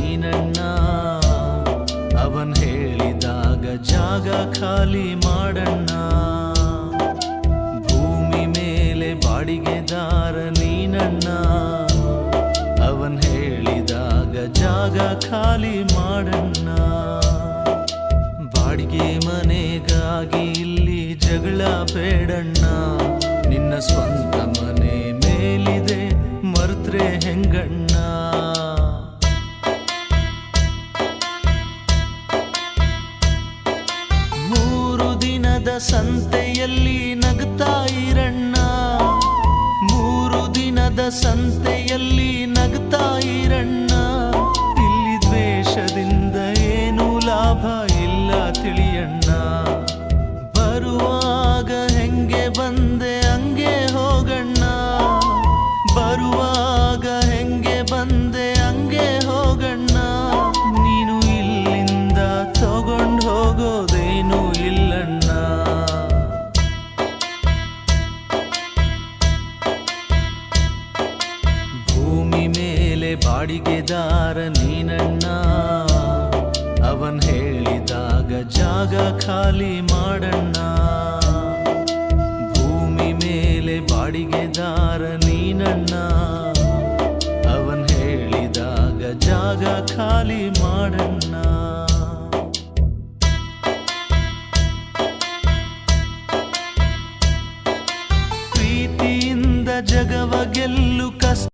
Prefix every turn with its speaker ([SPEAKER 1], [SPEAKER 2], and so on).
[SPEAKER 1] ನೀನಣ್ಣ. ಅವನ್ ಹೇಳಿದಾಗ ಜಾಗ ಖಾಲಿ ಮಾಡಣ್ಣ. ಭೂಮಿ ಮೇಲೆ ಬಾಡಿಗೆದಾರ ನೀನಣ್ಣ. ಅವನ್ ಹೇಳಿದಾಗ ಜಾಗ ಖಾಲಿ ಮಾಡಣ್ಣ. ಬಾಡಿಗೆ ಮನೆಗಾಗಿ ಇಲ್ಲಿ ಜಗಳ ಬೇಡಣ್ಣ. ನಿನ್ನ ಸ್ವಂತ ಮನೆ ಮೇಲಿದೆ ಮರ್ತ್ರೆ ಹೆಂಗಣ್ಣ. ಮೂರು ದಿನದ ಸಂತೆಯಲ್ಲಿ ನಗ್ತಾ ಇರಣ್ಣ. ಮೂರು ದಿನದ ಸಂತೆಯಲ್ಲಿ ನಗ್ತಾ ಇರಣ್ಣ. ಇಲ್ಲಿ ದ್ವೇಷದಿಂದ ಏನು ಲಾಭ ಇಲ್ಲ ತಿಳಿಯಣ್ಣ. ಬರುವಾಗ ಹೆಂಗೆ ಬಂದೆ ಹಂಗೆ ಹೋಗಣ್ಣ. ಬರುವಾಗ ಹೆಂಗೆ ಬಂದೆ ಹಂಗೆ ಹೋಗಣ್ಣ. ನೀನು ಇಲ್ಲಿಂದ ತಗೊಂಡು ಹೋಗೋದೇನು ಇಲ್ಲಣ್ಣ. ಭೂಮಿ ಮೇಲೆ ಬಾಡಿಗೆದಾರ ನೀನಣ್ಣ. ಅವನ್ ಹೇಳಿದಾಗ ಜಾಗ ಖಾಲಿ ಮಾಡಣ್ಣ. ಭೂಮಿ ಮೇಲೆ ಬಾಡಿಗೆದಾರ ನೀನಣ್ಣ. ಅವನ್ ಹೇಳಿದಾಗ ಜಾಗ ಖಾಲಿ ಮಾಡಣ್ಣ. ಪ್ರೀತಿಯಿಂದ ಜಗವ ಗೆಲ್ಲು ಕಷ್ಟ.